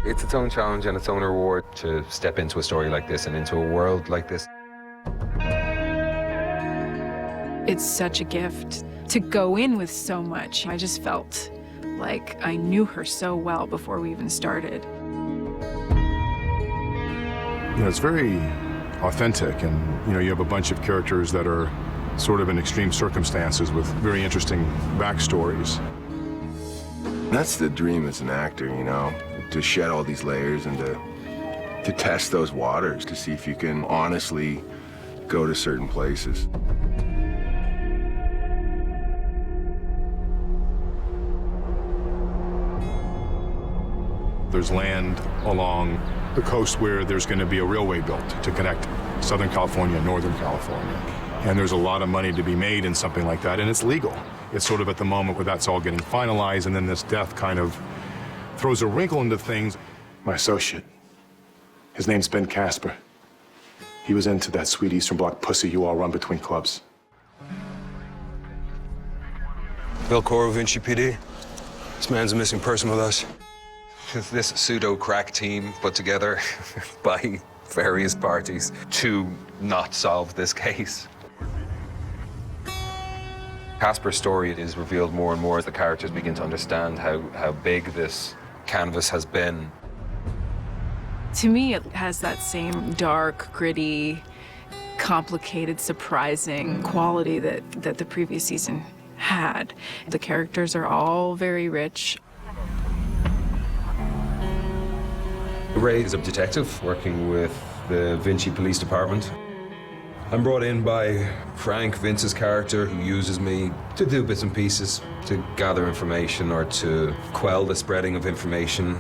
It's its own challenge and its own reward to step into a story like this and into a world like this. It's such a gift to go in with so much. I just felt like I knew her so well before we even started. You know, it's very authentic, and you know, you have a bunch of characters that are sort of in extreme circumstances with very interesting backstories. That's the dream as an actor, you know, to shed all these layers and to test those waters, to see if you can honestly go to certain places. There's land along the coast where there's going to be a railway built to connect Southern California and Northern California. And there's a lot of money to be made in something like that, and it's legal. It's sort of at the moment where that's all getting finalized, and then this death kind of throws a wrinkle into things. My associate, his name's Ben Casper. He was into that sweet Eastern Bloc pussy you all run between clubs. Bill Coro, Vinci PD. This man's a missing person with us. This pseudo-crack team put together by various parties to not solve this case. Casper's story is revealed more and more as the characters begin to understand how big this canvas has been. To me, it has that same dark, gritty, complicated, surprising quality that the previous season had. The characters are all very rich. Ray is a detective working with the Vinci Police Department. I'm brought in by Frank, Vince's character, who uses me to do bits and pieces, to gather information or to quell the spreading of information.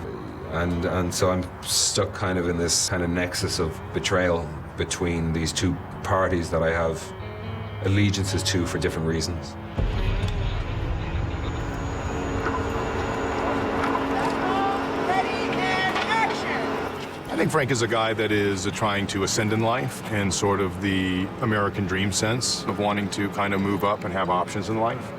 And so I'm stuck kind of in this kind of nexus of betrayal between these two parties that I have allegiances to for different reasons. I think Frank is a guy that is trying to ascend in life in sort of the American dream sense of wanting to kind of move up and have options in life.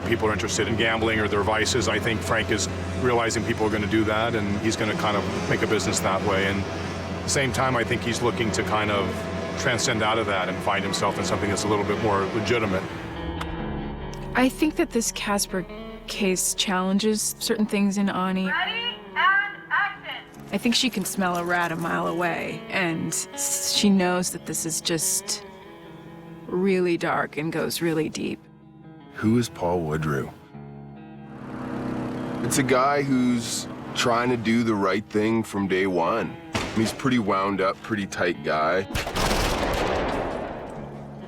People are interested in gambling or their vices. I think Frank is realizing people are going to do that, and he's going to kind of make a business that way. And at the same time, I think he's looking to kind of transcend out of that and find himself in something that's a little bit more legitimate. I think that this Casper case challenges certain things in Ani. Ready and action! I think she can smell a rat a mile away, and she knows that this is just really dark and goes really deep. Who is Paul Woodrue? It's a guy who's trying to do the right thing from day one. He's pretty wound up, pretty tight guy.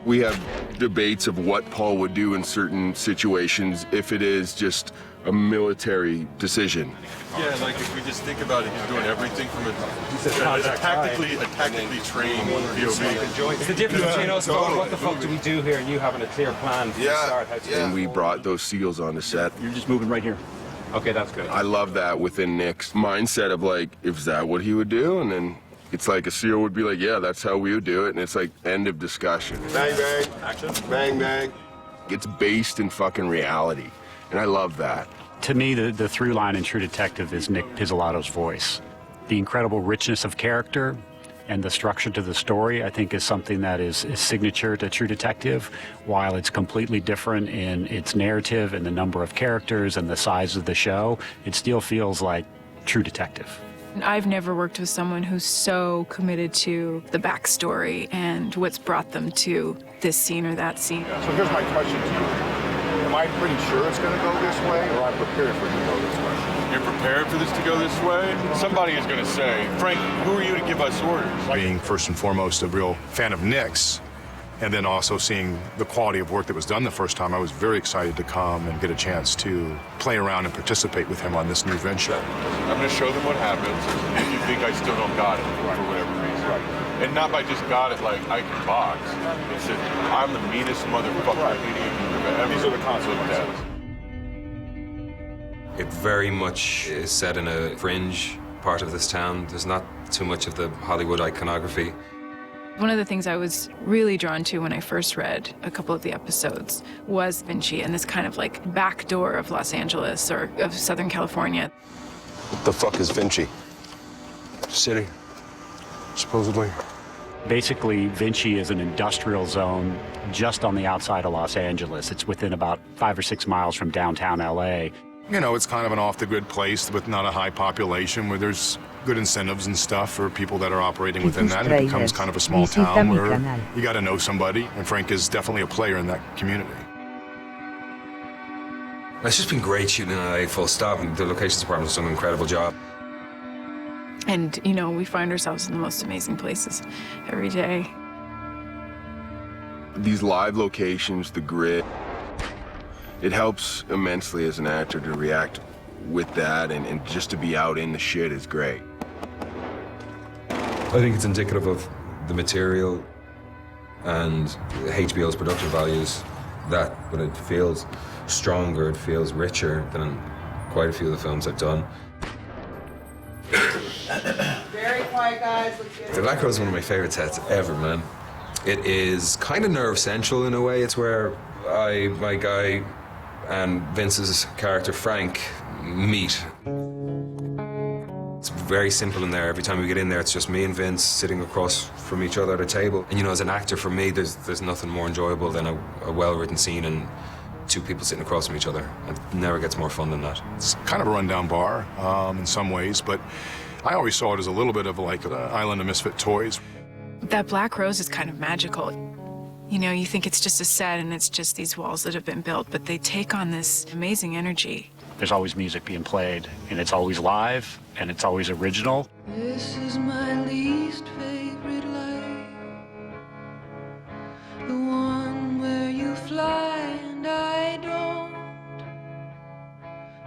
We have debates of what Paul would do in certain situations if it is just a military decision. Yeah, like if we just think about it, he's doing everything from a tactically trained POV. It's the difference between us going, what the fuck do we do here, and you having a clear plan from the start. And we brought those SEALs on the set. You're just moving right here. Okay, that's good. I love that within Nick's mindset of like, is that what he would do? And then it's like a SEAL would be like, yeah, that's how we would do it. And it's like, end of discussion. Bang, bang. Action. Bang, bang. It's based in fucking reality. And I love that. To me, the through line in True Detective is Nick Pizzolatto's voice. The incredible richness of character and the structure to the story, I think, is something that is signature to True Detective. While it's completely different in its narrative and the number of characters and the size of the show, it still feels like True Detective. I've never worked with someone who's so committed to the backstory and what's brought them to this scene or that scene. So here's my question to you. Am I pretty sure it's going to go this way, or am I prepared for it to go this way? You're prepared for this to go this way? Somebody is going to say, Frank, who are you to give us orders? Being first and foremost a real fan of Nick's, and then also seeing the quality of work that was done the first time, I was very excited to come and get a chance to play around and participate with him on this new venture. I'm going to show them what happens if you think I still don't got it for whatever reason. And not by just got it like I can box. It's that I'm the meanest motherfucker idiot you've ever. These are the consequences. It very much is set in a fringe part of this town. There's not too much of the Hollywood iconography. One of the things I was really drawn to when I first read a couple of the episodes was Vinci and this kind of like back door of Los Angeles or of Southern California. What the fuck is Vinci? city, supposedly. Basically, Vinci is an industrial zone just on the outside of Los Angeles. It's within about 5 or 6 miles from downtown LA. You know, it's kind of an off-the-grid place with not a high population, where there's good incentives and stuff for people that are operating within that. And it becomes kind of a small town where you got to know somebody, and Frank is definitely a player in that community. It's just been great shooting in LA, full stop, and the locations department has done an incredible job. And, you know, we find ourselves in the most amazing places every day. These live locations, the grit, it helps immensely as an actor to react with that, and just to be out in the shit is great. I think it's indicative of the material and HBO's production values, that when it feels stronger, it feels richer than quite a few of the films I've done. Very quiet, guys. Let's get The Black Rose is one of my favorite sets ever, man. It is kind of nerve central in a way. It's where my guy and Vince's character Frank meet. It's very simple in there. Every time we get in there, it's just me and Vince sitting across from each other at a table. And you know, as an actor, for me, there's nothing more enjoyable than a well-written scene and two people sitting across from each other. It never gets more fun than that. It's kind of a rundown bar in some ways, but I always saw it as a little bit of like an island of misfit toys. That Black Rose is kind of magical. You know, you think it's just a set and it's just these walls that have been built, but they take on this amazing energy. There's always music being played, and it's always live, and it's always original. This is my least favorite life, the one where you fly and I don't.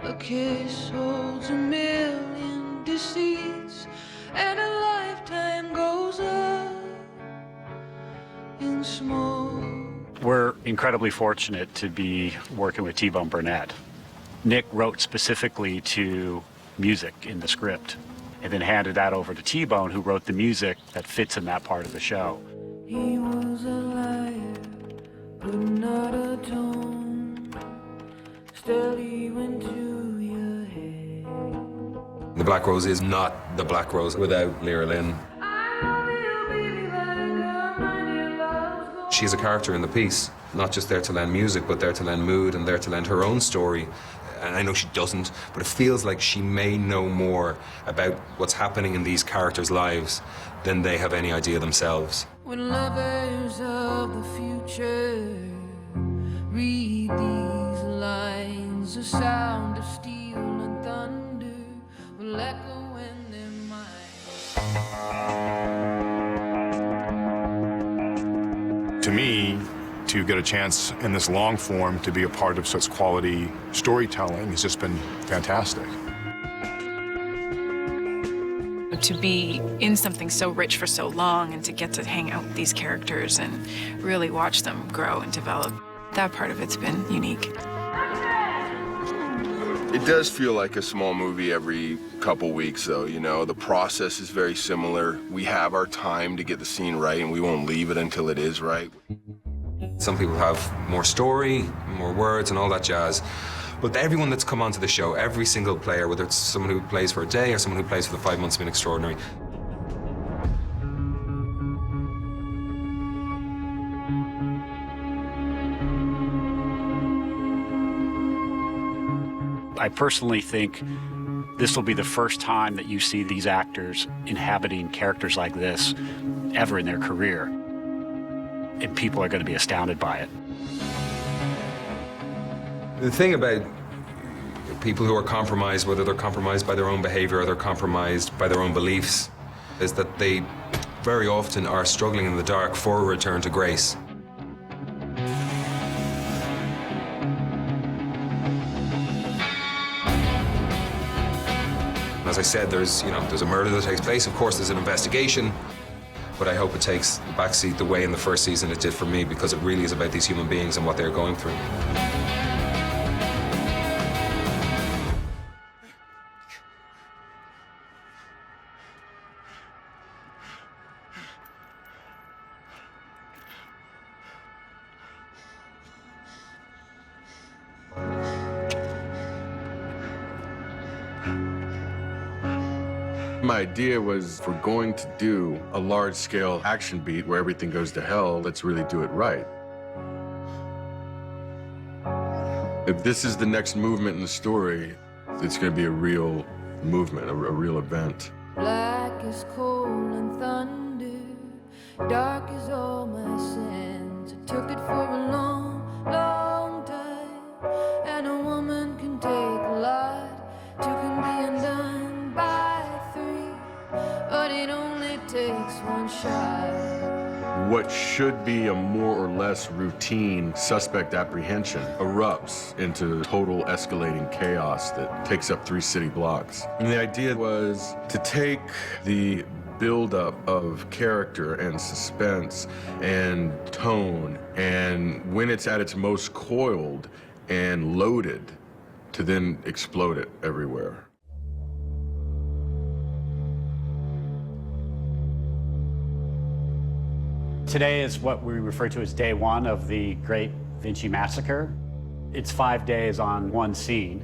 A kiss holds a million deceits, and a lifetime goes up in smoke. We're incredibly fortunate to be working with T-Bone Burnett. Nick wrote specifically to music in the script and then handed that over to T-Bone, who wrote the music that fits in that part of the show. He was a liar, but not a tone. Still he went to your head. The Black Rose is not the Black Rose without Lyra Lynn. She's a character in the piece, not just there to lend music, but there to lend mood and there to lend her own story. And I know she doesn't, but it feels like she may know more about what's happening in these characters' lives than they have any idea themselves. When lovers of the future read these lines, the sound of steel and thunder will echo in their minds. To me, to get a chance in this long form to be a part of such quality storytelling has just been fantastic. To be in something so rich for so long and to get to hang out with these characters and really watch them grow and develop, that part of it's been unique. It does feel like a small movie every couple weeks, though, you know. The process is very similar. We have our time to get the scene right, and we won't leave it until it is right. Some people have more story, more words, and all that jazz. But everyone that's come onto the show, every single player, whether it's someone who plays for a day or someone who plays for the 5 months, has been extraordinary. I personally think this will be the first time that you see these actors inhabiting characters like this ever in their career. And people are going to be astounded by it. The thing about people who are compromised, whether they're compromised by their own behavior or they're compromised by their own beliefs, is that they very often are struggling in the dark for a return to grace. As I said, there's a murder that takes place. Of course, there's an investigation, but I hope it takes the backseat the way in the first season it did for me, because it really is about these human beings and what they're going through. My idea was, if we're going to do a large-scale action beat where everything goes to hell, let's really do it right. If this is the next movement in the story, it's going to be a real movement, a real event. Black is cold and thunder, dark is all my sins. I took it for a long, long time, and a woman can take a lot, two can be undone by three, but it only takes one shot. What should be a more or less routine suspect apprehension erupts into total escalating chaos that takes up 3 city blocks. And the idea was to take the buildup of character and suspense and tone, and when it's at its most coiled and loaded, to then explode it everywhere. Today is what we refer to as day one of the Great Vinci Massacre. It's 5 days on one scene.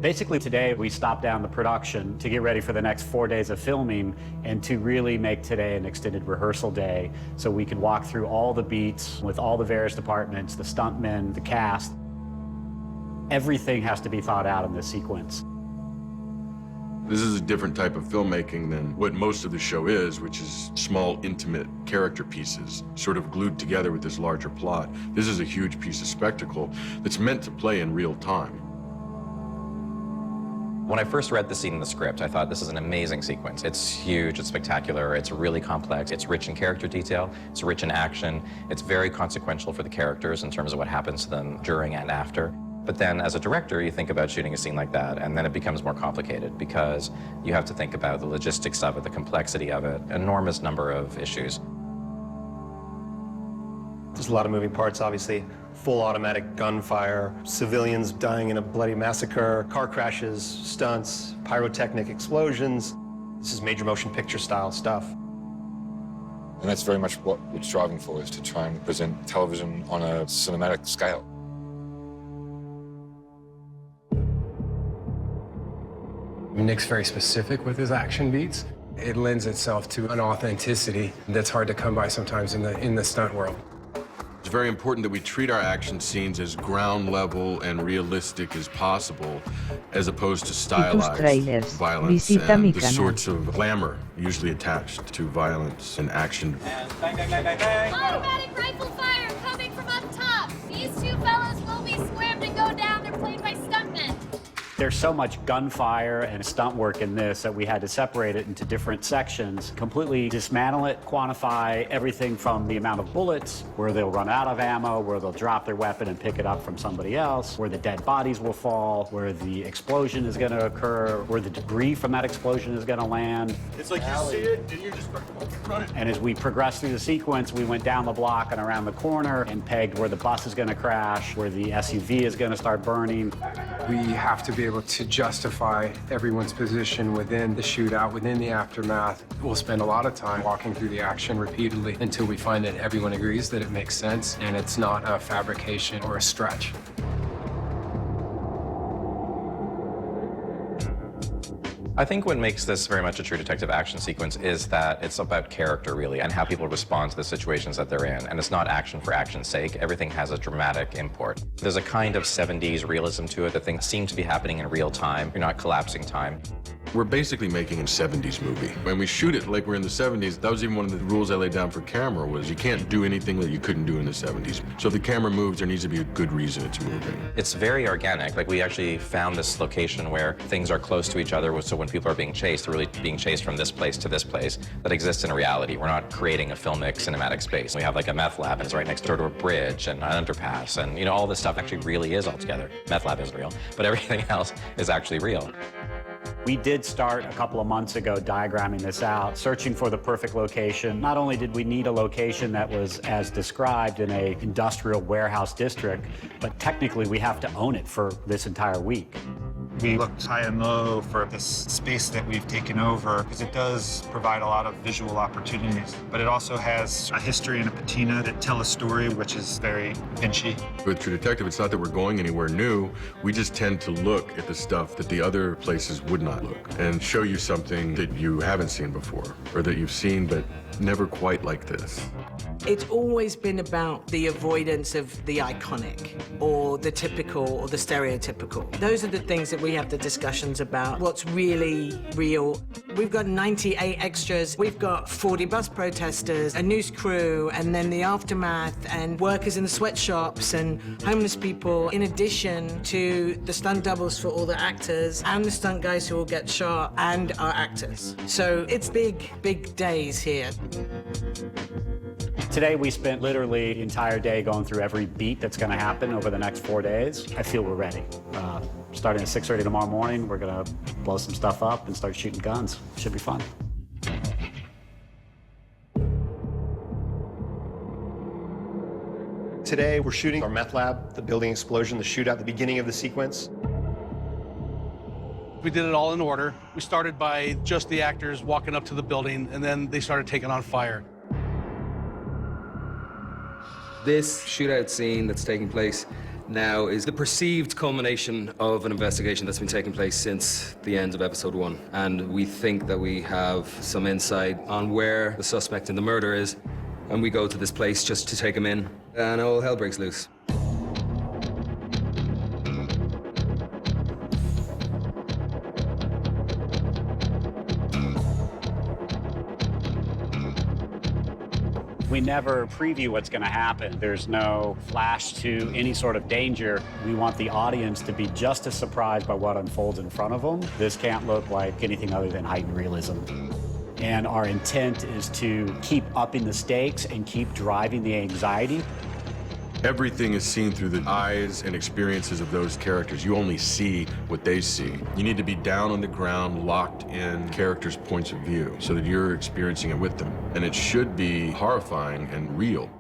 Basically today we stopped down the production to get ready for the next 4 days of filming and to really make today an extended rehearsal day so we could walk through all the beats with all the various departments, the stuntmen, the cast. Everything has to be thought out in this sequence. This is a different type of filmmaking than what most of the show is, which is small, intimate character pieces, sort of glued together with this larger plot. This is a huge piece of spectacle that's meant to play in real time. When I first read the scene in the script, I thought this is an amazing sequence. It's huge, it's spectacular, it's really complex, it's rich in character detail, it's rich in action, it's very consequential for the characters in terms of what happens to them during and after. But then as a director, you think about shooting a scene like that, and then it becomes more complicated because you have to think about the logistics of it, the complexity of it, enormous number of issues. There's a lot of moving parts, obviously. Full automatic gunfire, civilians dying in a bloody massacre, car crashes, stunts, pyrotechnic explosions. This is major motion picture style stuff. And that's very much what we're striving for, is to try and present television on a cinematic scale. Nick's very specific with his action beats. It lends itself to an authenticity that's hard to come by sometimes in the stunt world. It's very important that we treat our action scenes as ground level and realistic as possible, as opposed to stylized violence and the sorts of glamour usually attached to violence and action. Bang, bang, bang, bang, bang. Automatic rifle fire coming from up top. These two fellas will be squared and go down. They're played by stuntmen. There's so much gunfire and stunt work in this that we had to separate it into different sections, completely dismantle it, quantify everything from the amount of bullets, where they'll run out of ammo, where they'll drop their weapon and pick it up from somebody else, where the dead bodies will fall, where the explosion is going to occur, where the debris from that explosion is going to land. It's like you see it, and you just run it. And as we progressed through the sequence, we went down the block and around the corner and pegged where the bus is going to crash, where the SUV is going to start burning. We have to be able to justify everyone's position within the shootout, within the aftermath. We'll spend a lot of time walking through the action repeatedly until we find that everyone agrees that it makes sense and it's not a fabrication or a stretch. I think what makes this very much a true detective action sequence is that it's about character, really, and how people respond to the situations that they're in. And it's not action for action's sake. Everything has a dramatic import. There's a kind of 70s realism to it, that things seem to be happening in real time. You're not collapsing time. We're basically making a 70s movie. When we shoot it like we're in the 70s, that was even one of the rules I laid down for camera, was you can't do anything that you couldn't do in the 70s. So if the camera moves, there needs to be a good reason it's moving. It's very organic. Like, we actually found this location where things are close to each other, so when people are being chased, they're really being chased from this place to this place that exists in reality. We're not creating a filmic cinematic space. We have like a meth lab, and it's right next door to a bridge and an underpass, and you know, all this stuff actually really is all together. Meth lab isn't real, but everything else is actually real. We did start a couple of months ago diagramming this out, searching for the perfect location. Not only did we need a location that was as described in an industrial warehouse district, but technically we have to own it for this entire week. We looked high and low for this space that we've taken over because it does provide a lot of visual opportunities, but it also has a history and a patina that tell a story which is very Vinci. With True Detective, it's not that we're going anywhere new. We just tend to look at the stuff that the other places would not look and show you something that you haven't seen before or that you've seen but never quite like this. It's always been about the avoidance of the iconic or the typical or the stereotypical. Those are the things that we have the discussions about. What's really real. We've got 98 extras. We've got 40 bus protesters, a news crew, and then the aftermath, and workers in the sweatshops and homeless people, in addition to the stunt doubles for all the actors and the stunt guys who will get shot and our actors. So it's big, big days here. Today we spent literally the entire day going through every beat that's going to happen over the next 4 days. I feel we're ready. Starting at 6:30 tomorrow morning, we're going to blow some stuff up and start shooting guns. Should be fun. Today we're shooting our meth lab, the building explosion, the shootout, the beginning of the sequence. We did it all in order. We started by just the actors walking up to the building, and then they started taking on fire. This shootout scene that's taking place now is the perceived culmination of an investigation that's been taking place since the end of episode 1. And we think that we have some insight on where the suspect in the murder is. And we go to this place just to take him in, and all hell breaks loose. We never preview what's going to happen. There's no flash to any sort of danger. We want the audience to be just as surprised by what unfolds in front of them. This can't look like anything other than heightened realism. And our intent is to keep upping the stakes and keep driving the anxiety. Everything is seen through the eyes and experiences of those characters. You only see what they see. You need to be down on the ground, locked in characters' points of view so that you're experiencing it with them. And it should be horrifying and real.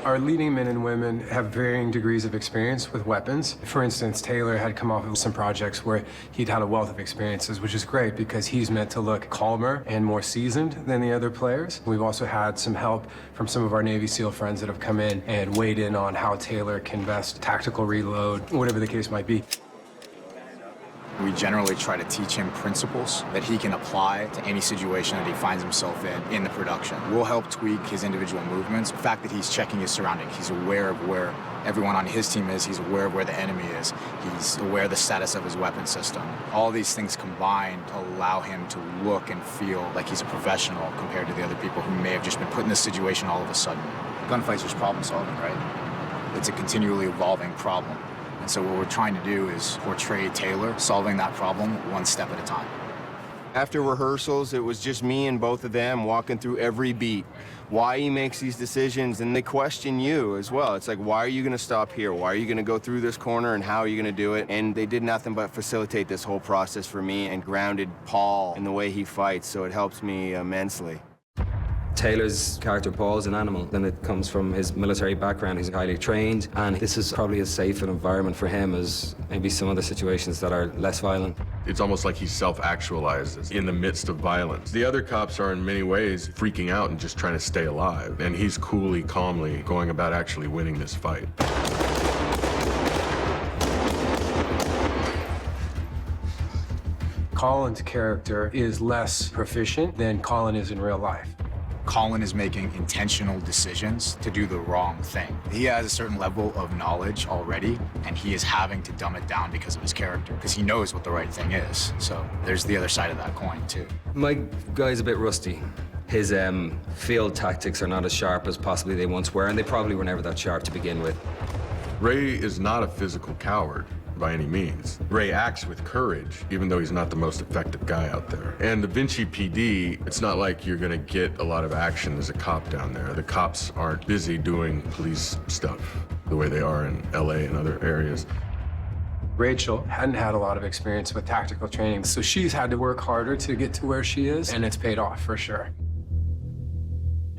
Our leading men and women have varying degrees of experience with weapons. For instance, Taylor had come off of some projects where he'd had a wealth of experiences, which is great because he's meant to look calmer and more seasoned than the other players. We've also had some help from some of our Navy SEAL friends that have come in and weighed in on how Taylor can best tactical reload, whatever the case might be. We generally try to teach him principles that he can apply to any situation that he finds himself in the production. We'll help tweak his individual movements. The fact that he's checking his surroundings, he's aware of where everyone on his team is, he's aware of where the enemy is, he's aware of the status of his weapon system. All these things combined allow him to look and feel like he's a professional compared to the other people who may have just been put in this situation all of a sudden. Gunfights are problem solving, right? It's a continually evolving problem. And so what we're trying to do is portray Taylor solving that problem one step at a time. After rehearsals, it was just me and both of them walking through every beat, why he makes these decisions, and they question you as well. It's like, why are you going to stop here? Why are you going to go through this corner, and how are you going to do it? And they did nothing but facilitate this whole process for me and grounded Paul in the way he fights, so it helps me immensely. Taylor's character, Paul, is an animal, and it comes from his military background. He's highly trained, and this is probably as safe an environment for him as maybe some other situations that are less violent. It's almost like he self-actualizes in the midst of violence. The other cops are in many ways freaking out and just trying to stay alive, and he's coolly, calmly going about actually winning this fight. Colin's character is less proficient than Colin is in real life. Colin is making intentional decisions to do the wrong thing. He has a certain level of knowledge already, and he is having to dumb it down because of his character, because he knows what the right thing is. So there's the other side of that coin, too. My guy's a bit rusty. His field tactics are not as sharp as possibly they once were, and they probably were never that sharp to begin with. Ray is not a physical coward by any means. Ray acts with courage, even though he's not the most effective guy out there. And the Vinci PD, it's not like you're gonna get a lot of action as a cop down there. The cops aren't busy doing police stuff the way they are in LA and other areas. Rachel hadn't had a lot of experience with tactical training, so she's had to work harder to get to where she is, and it's paid off for sure.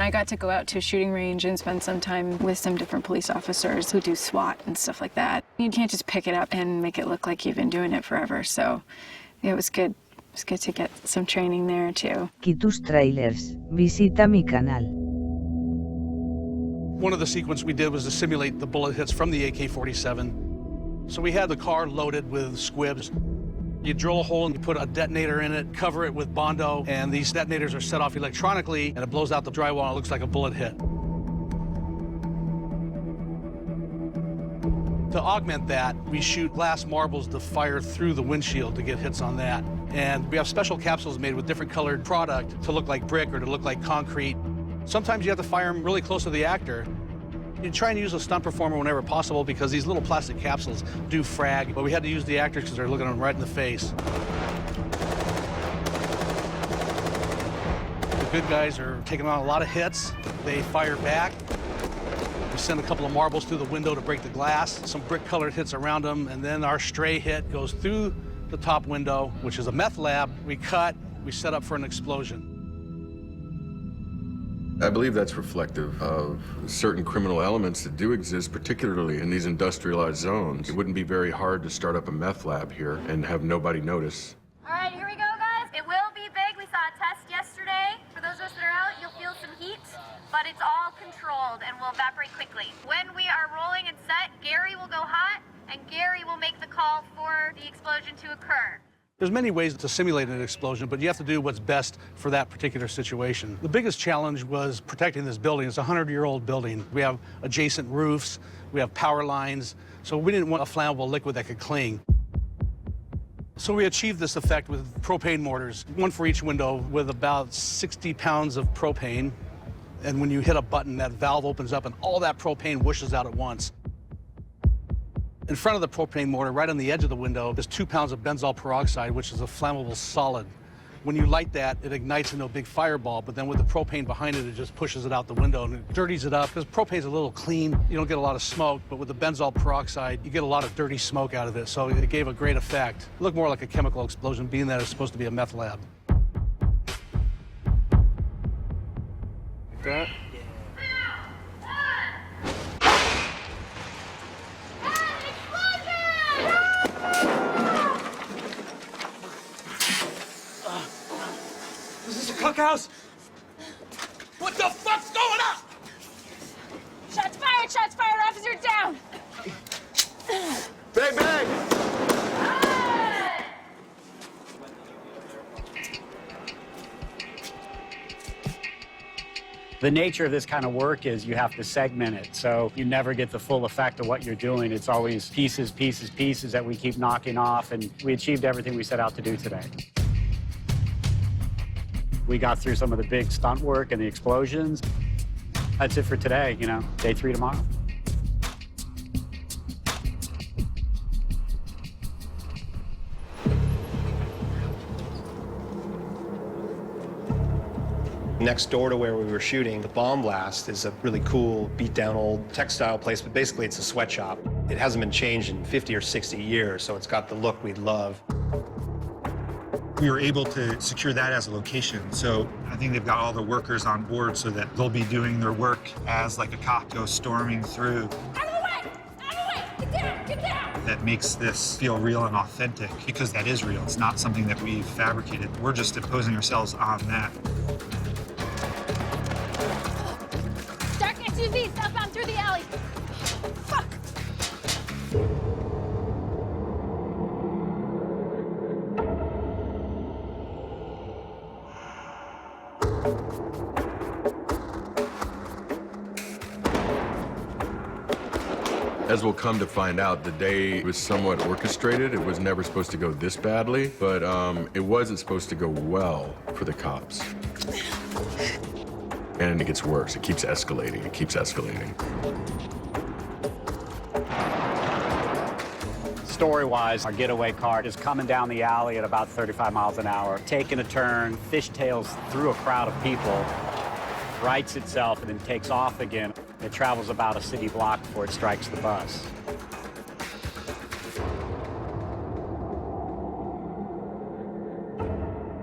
I got to go out to a shooting range and spend some time with some different police officers who do SWAT and stuff like that. You can't just pick it up and make it look like you've been doing it forever, so it was good. It was good to get some training there, too. Tus trailers, visita mi canal. One of the sequences we did was to simulate the bullet hits from the AK-47. So we had the car loaded with squibs. You drill a hole and you put a detonator in it, cover it with Bondo, and these detonators are set off electronically, and it blows out the drywall, and it looks like a bullet hit. To augment that, we shoot glass marbles to fire through the windshield to get hits on that. And we have special capsules made with different colored product to look like brick or to look like concrete. Sometimes you have to fire them really close to the actor. You try and use a stunt performer whenever possible because these little plastic capsules do frag, but we had to use the actors because they're looking them right in the face. The good guys are taking on a lot of hits. They fire back. We send a couple of marbles through the window to break the glass, some brick-colored hits around them, and then our stray hit goes through the top window, which is a meth lab. We cut, we set up for an explosion. I believe that's reflective of certain criminal elements that do exist, particularly in these industrialized zones. It wouldn't be very hard to start up a meth lab here and have nobody notice. All right, here we go, guys. It will be big. We saw a test yesterday. For those of us that are out, you'll feel some heat, but it's all controlled and will evaporate quickly. When we are rolling and set, Gary will go hot, and Gary will make the call for the explosion to occur. There's many ways to simulate an explosion, but you have to do what's best for that particular situation. The biggest challenge was protecting this building. It's a 100-year-old building. We have adjacent roofs, we have power lines, so we didn't want a flammable liquid that could cling. So we achieved this effect with propane mortars, one for each window with about 60 pounds of propane. And when you hit a button, that valve opens up and all that propane whooshes out at once. In front of the propane mortar, right on the edge of the window, there's 2 pounds of benzoyl peroxide, which is a flammable solid. When you light that, it ignites into a big fireball, but then with the propane behind it, it just pushes it out the window and it dirties it up. Because propane's a little clean, you don't get a lot of smoke, but with the benzoyl peroxide, you get a lot of dirty smoke out of it, so it gave a great effect. It looked more like a chemical explosion, being that it's supposed to be a meth lab. Like that. Cookhouse? What the fuck's going on? Shots fired, officer down. Bang, bang! The nature of this kind of work is you have to segment it, so you never get the full effect of what you're doing. It's always pieces that we keep knocking off, and we achieved everything we set out to do today. We got through some of the big stunt work and the explosions. That's it for today, you know, day 3 tomorrow. Next door to where we were shooting, the bomb blast is a really cool, beat-down old textile place, but basically it's a sweatshop. It hasn't been changed in 50 or 60 years, so it's got the look we'd love. We were able to secure that as a location. So I think they've got all the workers on board so that they'll be doing their work as like a cop goes storming through. Out of the way! Get down! Get down! That makes this feel real and authentic because that is real. It's not something that we've fabricated. We're just imposing ourselves on that. Dark SUV southbound through the alley. Fuck! As we'll come to find out, the day was somewhat orchestrated. It was never supposed to go this badly, but it wasn't supposed to go well for the cops. And it gets worse. It keeps escalating. It keeps escalating. Story-wise, our getaway car is coming down the alley at about 35 miles an hour, taking a turn, fishtails through a crowd of people, rights itself, and then takes off again. It travels about a city block before it strikes the bus.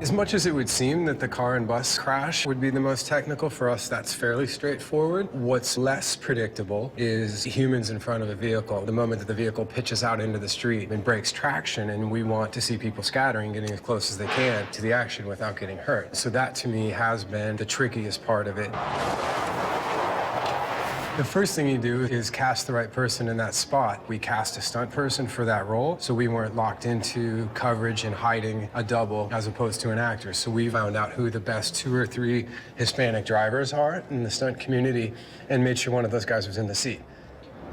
As much as it would seem that the car and bus crash would be the most technical, for us that's fairly straightforward. What's less predictable is humans in front of a vehicle. The moment that the vehicle pitches out into the street and breaks traction, and we want to see people scattering, getting as close as they can to the action without getting hurt. So that, to me, has been the trickiest part of it. The first thing you do is cast the right person in that spot. We cast a stunt person for that role, so we weren't locked into coverage and hiding a double as opposed to an actor. So we found out who the best 2 or 3 Hispanic drivers are in the stunt community and made sure one of those guys was in the seat.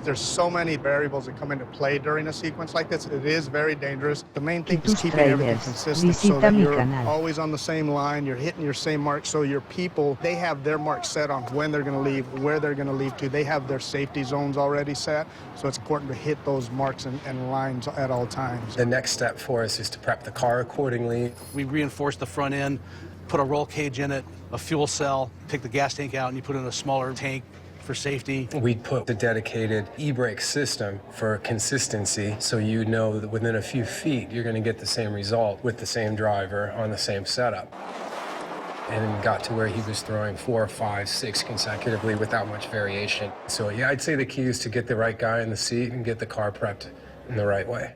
There's so many variables that come into play during a sequence like this. It is very dangerous. The main thing is keeping everything consistent so that you're always on the same line, you're hitting your same mark, so your people, they have their mark set on when they're going to leave, where they're going to leave to. They have their safety zones already set, so it's important to hit those marks and lines at all times. The next step for us is to prep the car accordingly. We reinforce the front end, put a roll cage in it, a fuel cell, take the gas tank out, and you put in a smaller tank for safety. We'd put the dedicated e-brake system for consistency, so you know that within a few feet you're going to get the same result with the same driver on the same setup. And got to where he was throwing 4, 5, 6 consecutively without much variation. So yeah, I'd say the key is to get the right guy in the seat and get the car prepped in the right way.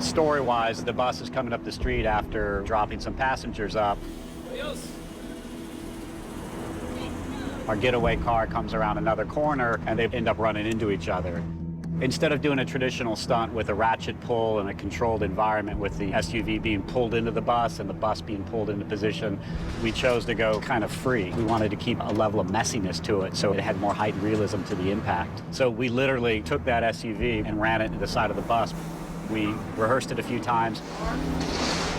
Story-wise, the bus is coming up the street after dropping some passengers up. Our getaway car comes around another corner, and they end up running into each other. Instead of doing a traditional stunt with a ratchet pull in a controlled environment with the SUV being pulled into the bus and the bus being pulled into position, we chose to go kind of free. We wanted to keep a level of messiness to it so it had more heightened realism to the impact. So we literally took that SUV and ran it into the side of the bus. We rehearsed it a few times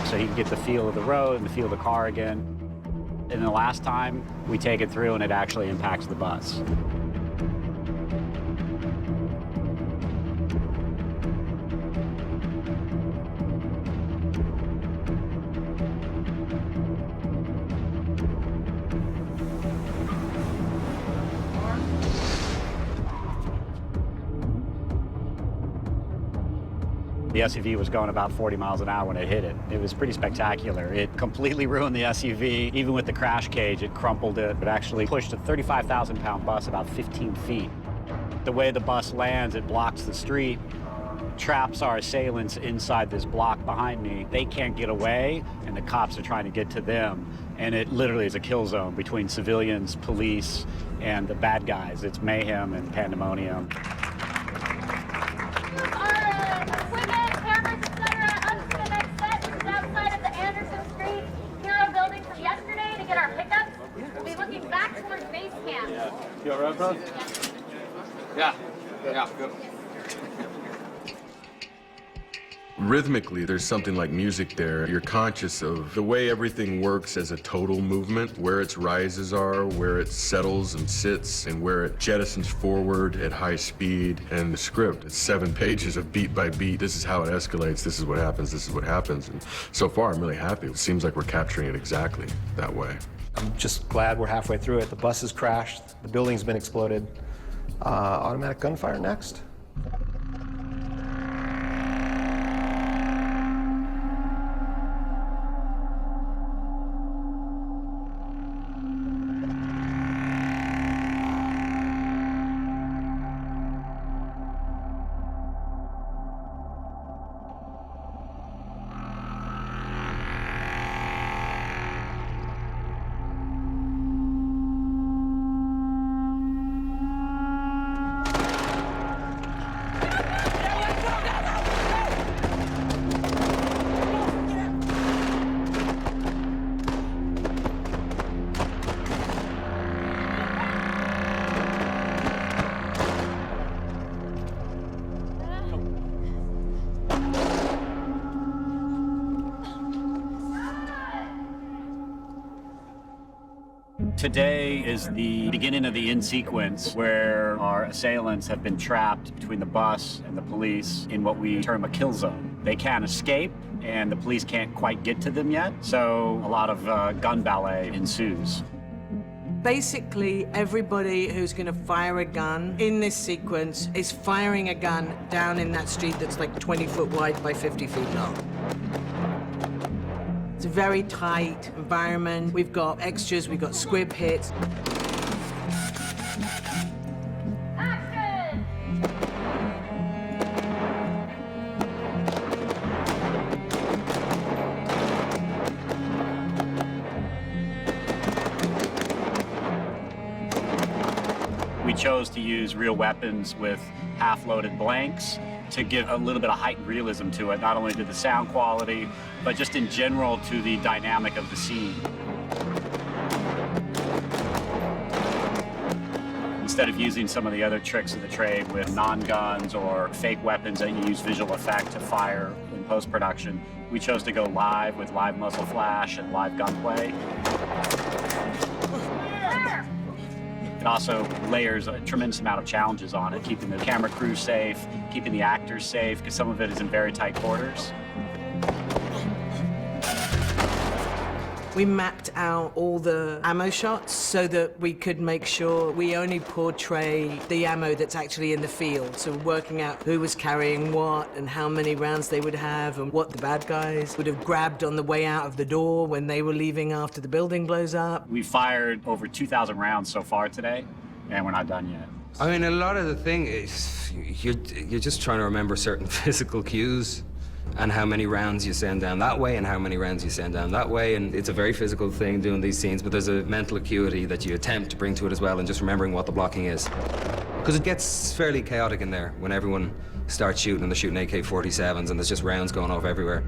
so he could get the feel of the road and the feel of the car again. And the last time, we take it through and it actually impacts the bus. The SUV was going about 40 miles an hour when it hit it. It was pretty spectacular. It completely ruined the SUV. Even with the crash cage, it crumpled it. It actually pushed a 35,000-pound bus about 15 feet. The way the bus lands, it blocks the street, traps our assailants inside this block behind me. They can't get away, and the cops are trying to get to them. And it literally is a kill zone between civilians, police, and the bad guys. It's mayhem and pandemonium. You all right, bro? Yeah. Yeah, good. Rhythmically, there's something like music there. You're conscious of the way everything works as a total movement, where its rises are, where it settles and sits, and where it jettisons forward at high speed. And the script, it's 7 pages of beat by beat. This is how it escalates. This is what happens. This is what happens. And so far, I'm really happy. It seems like we're capturing it exactly that way. I'm just glad we're halfway through it. The bus has crashed. The building's been exploded. Automatic gunfire next. Today is the beginning of the end sequence where our assailants have been trapped between the bus and the police in what we term a kill zone. They can't escape, and the police can't quite get to them yet, so a lot of gun ballet ensues. Basically, everybody who's going to fire a gun in this sequence is firing a gun down in that street that's like 20 foot wide by 50 feet long. It's a very tight environment. We've got extras, we've got squib hits. We chose to use real weapons with half-loaded blanks to give a little bit of heightened realism to it, not only to the sound quality, but just in general to the dynamic of the scene. Instead of using some of the other tricks of the trade with non-guns or fake weapons that you use visual effect to fire in post-production, we chose to go live with live muzzle flash and live gunplay. It also layers a tremendous amount of challenges on it, keeping the camera crew safe, keeping the actors safe, because some of it is in very tight quarters. We mapped out all the ammo shots so that we could make sure we only portray the ammo that's actually in the field. So working out who was carrying what and how many rounds they would have and what the bad guys would have grabbed on the way out of the door when they were leaving after the building blows up. We fired over 2,000 rounds so far today, and we're not done yet. I mean, a lot of the thing is you're just trying to remember certain physical cues and how many rounds you send down that way and how many rounds you send down that way. And it's a very physical thing doing these scenes, but there's a mental acuity that you attempt to bring to it as well, and just remembering what the blocking is. Because it gets fairly chaotic in there when everyone starts shooting and they're shooting AK-47s and there's just rounds going off everywhere.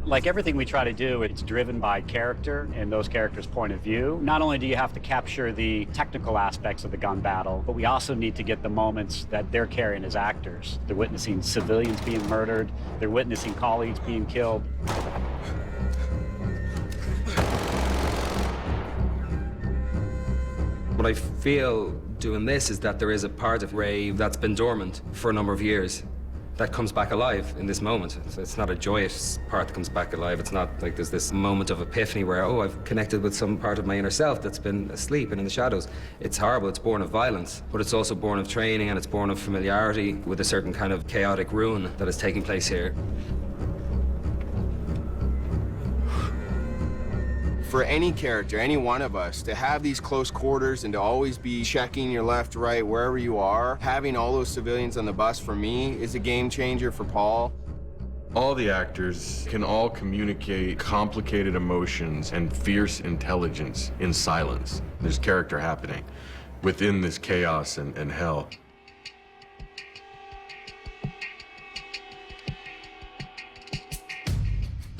Like everything we try to do, it's driven by character and those characters' point of view. Not only do you have to capture the technical aspects of the gun battle, but we also need to get the moments that they're carrying as actors. They're witnessing civilians being murdered. They're witnessing colleagues being killed. What I feel doing this is that there is a part of Ray that's been dormant for a number of years that comes back alive in this moment. It's not a joyous part that comes back alive. It's not like there's this moment of epiphany where, oh, I've connected with some part of my inner self that's been asleep and in the shadows. It's horrible, it's born of violence, but it's also born of training and it's born of familiarity with a certain kind of chaotic ruin that is taking place here. For any character, any one of us, to have these close quarters and to always be checking your left, right, wherever you are, having all those civilians on the bus for me is a game changer for Paul. All the actors can all communicate complicated emotions and fierce intelligence in silence. There's character happening within this chaos and hell.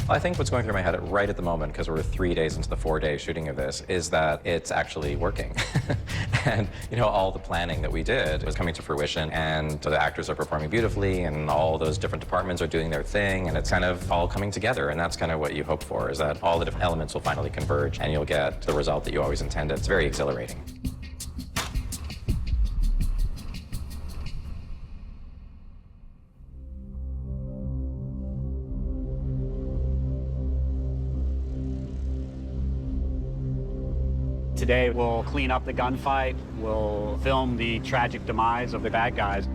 I think what's going through my head right at the moment, because we're 3 days into the 4-day shooting of this, is that it's actually working. And, you know, all the planning that we did was coming to fruition, and the actors are performing beautifully, and all those different departments are doing their thing, and it's kind of all coming together, and that's kind of what you hope for, is that all the different elements will finally converge, and you'll get the result that you always intended. It's very exhilarating. Today, we'll clean up the gunfight. We'll film the tragic demise of the bad guys.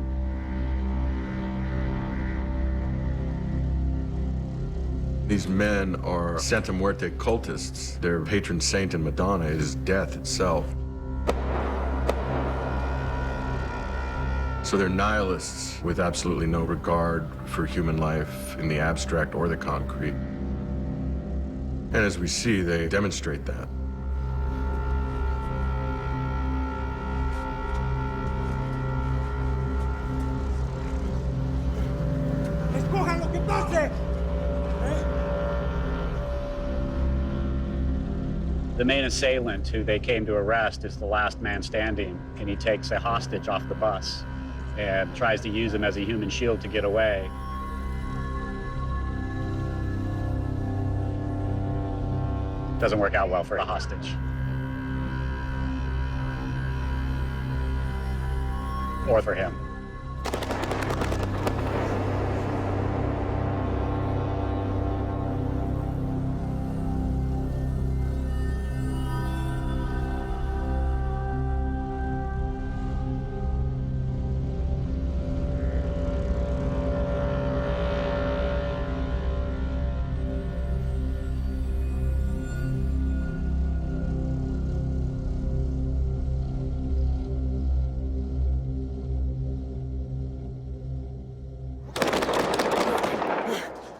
These men are Santa Muerte cultists. Their patron saint and Madonna is death itself. So they're nihilists with absolutely no regard for human life in the abstract or the concrete. And as we see, they demonstrate that. The main assailant, who they came to arrest, is the last man standing, and he takes a hostage off the bus and tries to use him as a human shield to get away. Doesn't work out well for a hostage. Or for him.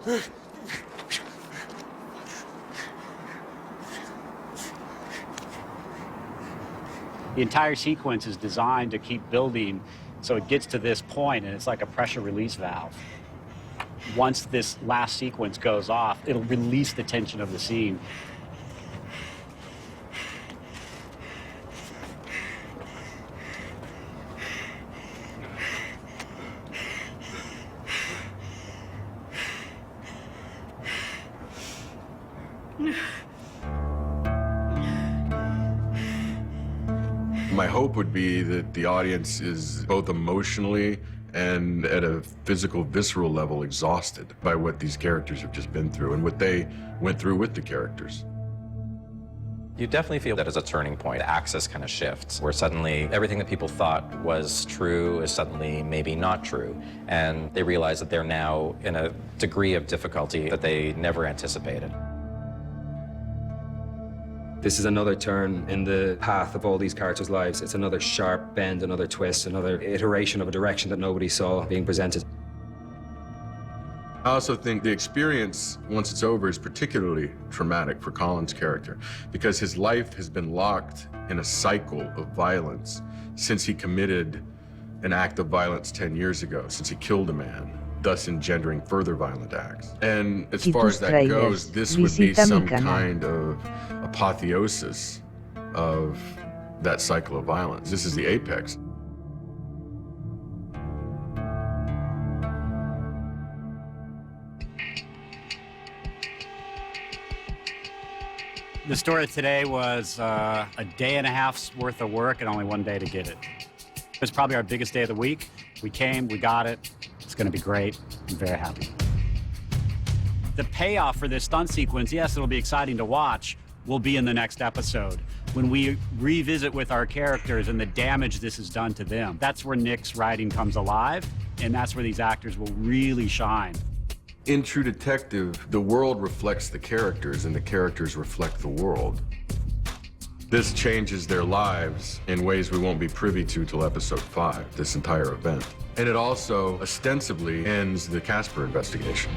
The entire sequence is designed to keep building, so it gets to this point, and it's like a pressure release valve. Once this last sequence goes off, it'll release the tension of the scene. My hope would be that the audience is both emotionally and at a physical, visceral level exhausted by what these characters have just been through and what they went through with the characters. You definitely feel that as a turning point. The axis kind of shifts, where suddenly everything that people thought was true is suddenly maybe not true. And they realize that they're now in a degree of difficulty that they never anticipated. This is another turn in the path of all these characters' lives. It's another sharp bend, another twist, another iteration of a direction that nobody saw being presented. I also think the experience, once it's over, is particularly traumatic for Colin's character because his life has been locked in a cycle of violence since he committed an act of violence 10 years ago, since he killed a man, thus engendering further violent acts. And as far as that goes, this would be some kind of apotheosis of that cycle of violence. This is the apex. The story today was a day and a half's worth of work and only one day to get it. It was probably our biggest day of the week. We came, we got it. It's going to be great. I'm very happy. The payoff for this stunt sequence, yes, it'll be exciting to watch, will be in the next episode when we revisit with our characters and the damage this has done to them. That's where Nick's writing comes alive, and that's where these actors will really shine. In True Detective, the world reflects the characters and the characters reflect the world. This changes their lives in ways we won't be privy to till episode 5, this entire event. And it also ostensibly ends the Casper investigation.